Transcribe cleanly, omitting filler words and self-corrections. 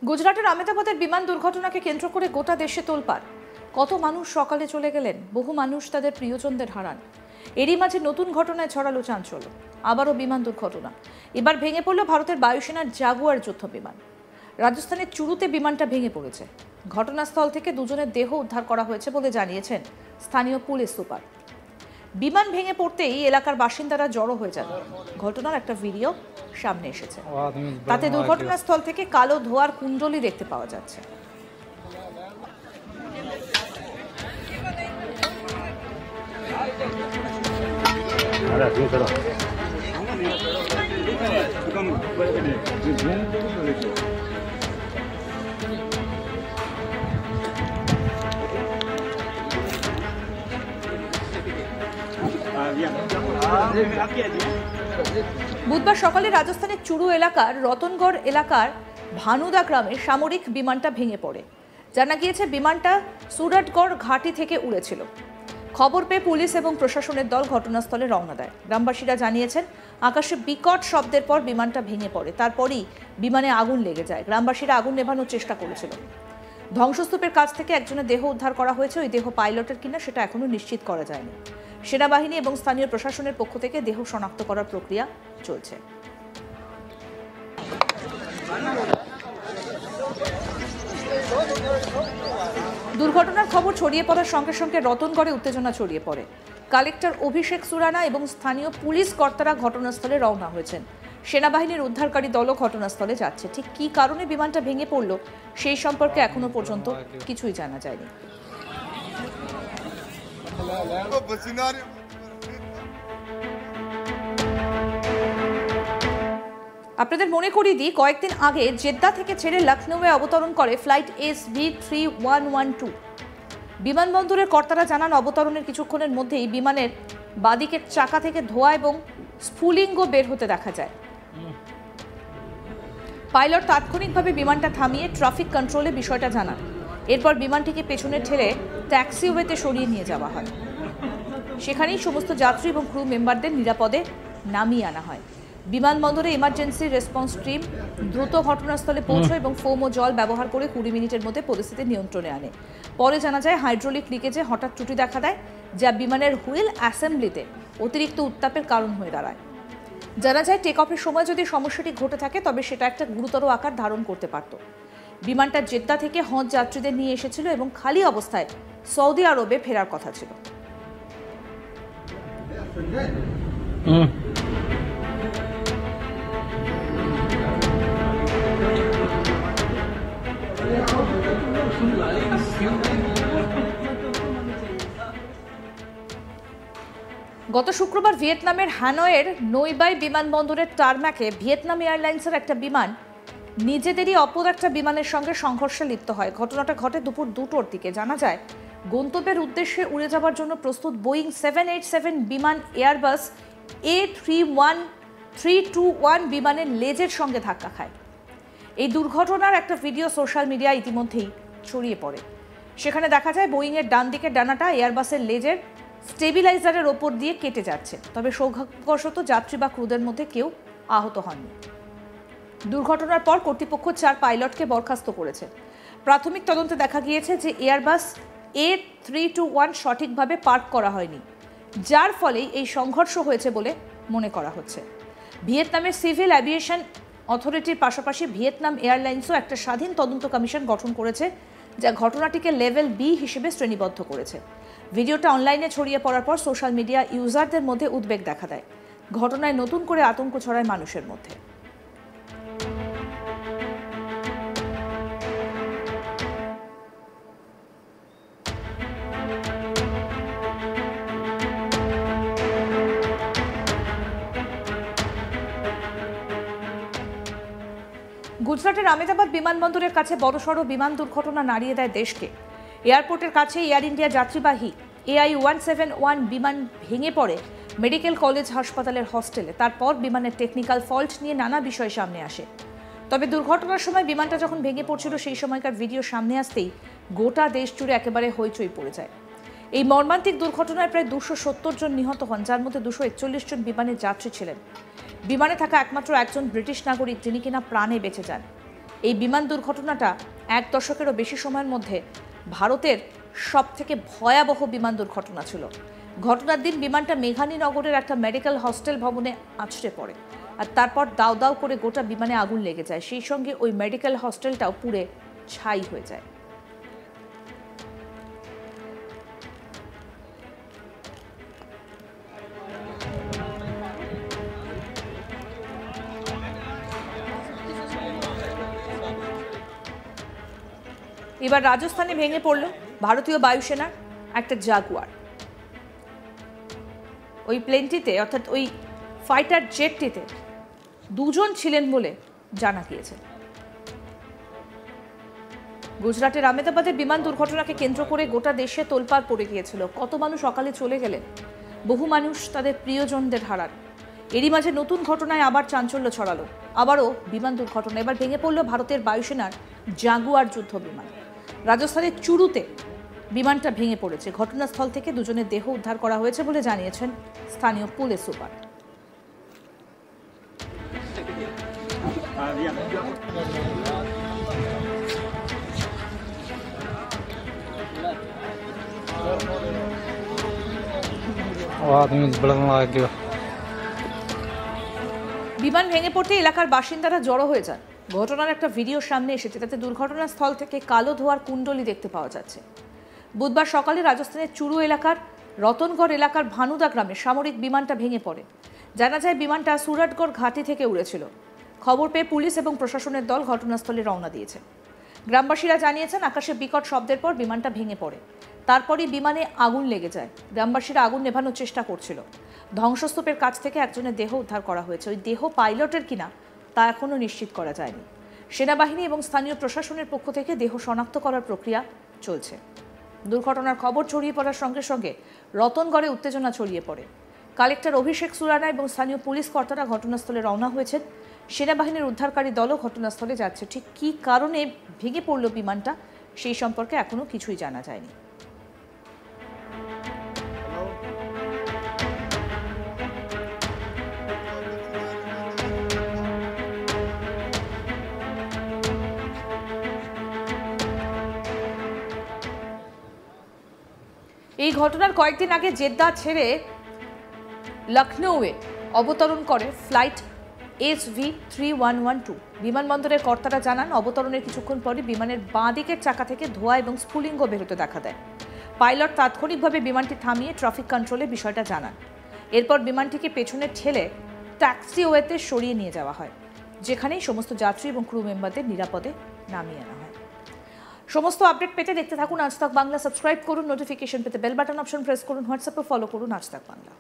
গুজরাটের আহমেদাবাদের বিমান দুর্ঘটনাকে কেন্দ্র করে গোটা দেশে তোলপাড়। কত মানুষ সকালে চলে গেলেন, বহু মানুষ তাদের প্রিয়জনদের হারান। এরই মাঝে নতুন ঘটনায় ছড়ালো চাঞ্চল্য। আবারও বিমান দুর্ঘটনা। এবার ভেঙে পড়ল ভারতের বায়ুসেনার জাগুয়ার যুদ্ধ বিমান। রাজস্থানের চুরুতে বিমানটা ভেঙে পড়েছে। ঘটনাস্থল থেকে দুজনের দেহ উদ্ধার করা হয়েছে বলে জানিয়েছেন স্থানীয় পুলিশ সুপার। বিমান ভেঙে পড়তেই এলাকার বাসিন্দারা জড়ো হয়ে যান। ঘটনার একটা ভিডিও সামনে এসেছে। তাতে দুর্ঘটনাস্থল থেকে কালো ধোঁয়ার কুণ্ডলী দেখতে পাওয়া যাচ্ছে। বুধবার সকালে রাজস্থানের চুরু এলাকার রতনগড় এলাকার ভানুদা গ্রামে সামরিক বিমানটা ভেঙে পড়ে। জানা গিয়েছে বিমানটা সুরাটগড় ঘাঁটি থেকে উড়েছিল। খবর পেয়ে পুলিশ এবং প্রশাসনের দল ঘটনাস্থলে রওনা দেয়। গ্রামবাসীরা জানিয়েছেন আকাশে বিকট শব্দের পর বিমানটা ভেঙে পড়ে। তারপরই বিমানে আগুন লেগে যায়। গ্রামবাসীরা আগুন নেভানোর চেষ্টা করেছিল। ধ্বংসস্তূপের কাছ থেকে একজনের দেহ উদ্ধার করা হয়েছে। ওই দেহ পাইলটের কিনা সেটা এখনো নিশ্চিত করা যায়নি। সেনাবাহিনী এবং স্থানীয় প্রশাসনের পক্ষ থেকে দেহ শনাক্ত করার প্রক্রিয়া চলছে। দুর্ঘটনার খবর ছড়িয়ে পড়ার সঙ্গে সঙ্গে রতনগড়ে উত্তেজনা ছড়িয়ে পড়ে। কালেক্টর অভিষেক সুরানা এবং স্থানীয় পুলিশ কর্তারা ঘটনাস্থলে রওনা হয়েছেন। সেনাবাহিনীর উদ্ধারকারী দলও ঘটনাস্থলে যাচ্ছে। ঠিক কী কারণে বিমানটা ভেঙে পড়ল সেই সম্পর্কে এখনো পর্যন্ত কিছুই জানা যায়নি। আপনাদের মনে করিয়ে দিই, কয়েকদিন আগে জেদ্দা থেকে ছেড়ে লখনৌয়ে অবতরণ করে ফ্লাইট SV3112। বিমানবন্দরের কর্তারা জানান অবতরণের কিছুক্ষণের মধ্যেই বিমানের বাদিকের চাকা থেকে ধোঁয়া এবং স্ফুলিঙ্গ বের হতে দেখা যায়। পাইলট তাৎক্ষণিকভাবে বিমানটা থামিয়ে ট্রাফিক কন্ট্রোলে বিষয়টা জানান। এরপর বিমানটিকে পেছনে ঠেলে ট্যাক্সিওয়েতে সরিয়ে নিয়ে যাওয়া হয়। সেখানেই সমস্ত যাত্রী এবং ক্রু মেম্বারদের নিরাপদে নামিয়ে আনা হয়। বিমানবন্দরে ইমার্জেন্সি রেসপন্স টিম দ্রুত ঘটনাস্থলে পৌঁছয় এবং ফোম ও জল ব্যবহার করে 20 মিনিটের মধ্যে পরিস্থিতি নিয়ন্ত্রণে আনে। পরে জানা যায় হাইড্রোলিক লিকেজে হঠাৎ ত্রুটি দেখা দেয়, যা বিমানের হুইল অ্যাসেম্বলিতে অতিরিক্ত উত্তাপের কারণ হয়ে দাঁড়ায়। জানা যায় টেক অফের সময় যদি সমস্যাটি ঘটে থাকে তবে সেটা একটা গুরুতর আকার ধারণ করতে পারত। বিমানটা জেদ্দা থেকে হজ যাত্রীদের নিয়ে এসেছিল এবং খালি অবস্থায় সৌদি আরবে ফেরার কথা ছিল। গত শুক্রবার ভিয়েতনামের হানয়ের নৈবাই বিমানবন্দরের টারম্যাকে ভিয়েতনাম এয়ারলাইন্সের একটা বিমান নিজেদেরই অপর একটা বিমানের সঙ্গে সংঘর্ষে লিপ্ত হয়। ঘটনাটা ঘটে দুপুর 2টোর দিকে। জানা যায় গন্তব্যের উদ্দেশ্যে উড়ে যাবার জন্য প্রস্তুত বোয়িং 787 বিমান এয়ারবাস A321 বিমানের লেজের সঙ্গে ধাক্কা খায়। এই দুর্ঘটনার একটা ভিডিও সোশ্যাল মিডিয়ায় ইতিমধ্যেই ছড়িয়ে পড়ে। সেখানে দেখা যায় বোয়িংয়ের ডান দিকের ডানাটা এয়ারবাসের লেজের স্টেবিলাইজারের ওপর দিয়ে কেটে যাচ্ছে। তবে সৌভাগ্যবশত যাত্রী বা ক্রুদের মধ্যে কেউ আহত হননি। দুর্ঘটনার পর কর্তৃপক্ষ 4 পাইলটকে বরখাস্ত করেছে। প্রাথমিক তদন্তে দেখা গিয়েছে যে এয়ারবাস A321 সঠিকভাবে পার্ক করা হয়নি, যার ফলেই এই সংঘর্ষ হয়েছে বলে মনে করা হচ্ছে। ভিয়েতনামের সিভিল অ্যাভিয়েশন অথরিটির পাশাপাশি ভিয়েতনাম এয়ারলাইন্সও একটা স্বাধীন তদন্ত কমিশন গঠন করেছে, যা ঘটনাটিকে লেভেল বি হিসেবে শ্রেণীবদ্ধ করেছে। ভিডিওটা অনলাইনে ছড়িয়ে পড়ার পর সোশ্যাল মিডিয়া ইউজারদের মধ্যে উদ্বেগ দেখা দেয়। ঘটনায় নতুন করে আতঙ্ক ছড়ায় মানুষের মধ্যে। গুজরাটের আহমেদাবাদ বিমানবন্দরের কাছে বড়সড় বিমান দুর্ঘটনা নাড়িয়ে দেয় দেশকে। এয়ারপোর্টের কাছে এয়ার ইন্ডিয়া যাত্রীবাহী AI-171 বিমান ভেঙে পড়ে মেডিকেল কলেজ হাসপাতালের হস্টেলে। তারপর বিমানের টেকনিক্যাল ফল্ট নিয়ে নানা বিষয় সামনে আসে। তবে দুর্ঘটনার সময় বিমানটা যখন ভেঙে পড়ছিল সেই সময়কার ভিডিও সামনে আসতেই গোটা দেশ জুড়ে একেবারে হইচই পড়ে যায়। এই মর্মান্তিক দুর্ঘটনায় প্রায় 270 জন নিহত হন, যার মধ্যে 241 জন বিমানের যাত্রী ছিলেন। বিমানে থাকা একমাত্র একজন ব্রিটিশ নাগরিক, যিনি কিনা প্রাণে বেঁচে যান। এই বিমান দুর্ঘটনাটা 1 দশকেরও বেশি সময়ের মধ্যে ভারতের সবথেকে ভয়াবহ বিমান দুর্ঘটনা ছিল। ঘটনার দিন বিমানটা মেঘানীনগরের একটা মেডিকেল হস্টেল ভবনে আছড়ে পড়ে, আর তারপর দাউ দাউ করে গোটা বিমানে আগুন লেগে যায়। সেই সঙ্গে ওই মেডিকেল হস্টেলটাও পুড়ে ছাই হয়ে যায়। এবার রাজস্থানে ভেঙে পড়ল ভারতীয় বায়ুসেনার একটা জাগুয়ার। ওই প্লেনটিতে অর্থাৎ ওই ফাইটার জেটটিতে 2 জন ছিলেন বলে জানা গিয়েছে। গুজরাটের আহমেদাবাদের বিমান দুর্ঘটনাকে কেন্দ্র করে গোটা দেশে তোলপাড় পড়ে গিয়েছিল। কত মানুষ সকালে চলে গেলেন, বহু মানুষ তাদের প্রিয়জনদের হারান। এরই মাঝে নতুন ঘটনায় আবার চাঞ্চল্য ছড়ালো, আবারও বিমান দুর্ঘটনা। এবার ভেঙে পড়ল ভারতের বায়ুসেনার জাগুয়ার যুদ্ধ বিমান। রাজস্থানের চুরুতে বিমানটা ভেঙে পড়েছে। ঘটনাস্থল থেকে 2 জনের দেহ উদ্ধার করা হয়েছে বলে জানিয়েছেন স্থানীয় পুলিশ সুপার। বিমান ভেঙে পড়তে এলাকার বাসিন্দারা জড়ো হয়ে যান। ঘটনার একটা ভিডিও সামনে এসেছে, তাতে দুর্ঘটনাস্থল থেকে কালো ধোঁয়ার কুণ্ডলি দেখতে পাওয়া যাচ্ছে। বুধবার সকালে রাজস্থানের চুরু এলাকার রতনগড় এলাকার ভানুদা গ্রামে সামরিক বিমানটা ভেঙে পড়ে। জানা যায় বিমানটা সুরাটগড় ঘাঁটি থেকে উড়েছিল। খবর পেয়ে পুলিশ এবং প্রশাসনের দল ঘটনাস্থলে রওনা দিয়েছে। গ্রামবাসীরা জানিয়েছেন আকাশে বিকট শব্দের পর বিমানটা ভেঙে পড়ে। তারপরই বিমানে আগুন লেগে যায়। গ্রামবাসীরা আগুন নেভানোর চেষ্টা করছিল। ধ্বংসস্তূপের কাছ থেকে একজনের দেহ উদ্ধার করা হয়েছে। ওই দেহ পাইলটের কিনা তা এখনও নিশ্চিত করা যায়নি। সেনাবাহিনী এবং স্থানীয় প্রশাসনের পক্ষ থেকে দেহ শনাক্ত করার প্রক্রিয়া চলছে। দুর্ঘটনার খবর ছড়িয়ে পড়ার সঙ্গে সঙ্গে রতনগড়ে উত্তেজনা ছড়িয়ে পড়ে। কালেক্টর অভিষেক সুরানা এবং স্থানীয় পুলিশ কর্তারা ঘটনাস্থলে রওনা হয়েছেন। সেনাবাহিনীর উদ্ধারকারী দলও ঘটনাস্থলে যাচ্ছে। ঠিক কী কারণে ভেঙে পড়ল বিমানটা সেই সম্পর্কে এখনও কিছুই জানা যায়নি। এই ঘটনার কয়েকদিন আগে জেদ্দা ছেড়ে লখনৌয়ে অবতরণ করে ফ্লাইট SV3112। বিমানবন্দরের কর্তারা জানান অবতরণের কিছুক্ষণ পরে বিমানের বাঁ দিকের চাকা থেকে ধোঁয়া এবং স্ফুলিঙ্গ বেরোতে দেখা দেয়। পাইলট তাৎক্ষণিকভাবে বিমানটি থামিয়ে ট্রাফিক কন্ট্রোলে বিষয়টা জানান। এরপর বিমানটিকে পেছনে ঠেলে ট্যাক্সিওয়েতে সরিয়ে নিয়ে যাওয়া হয়, যেখানেই সমস্ত যাত্রী এবং ক্রু মেম্বারদের নিরাপদে নামিয়ে আনা হয়। সমস্ত আপডেট পেতে দেখতে থাকুন আজ তাক বাংলা। সাবস্ক্রাইব করুন, নোটিফিকেশন পেতে বেল বাটন অপশন প্রেস করুন, হোয়াটসঅ্যাপে ফলো করুন আজ তাক বাংলা।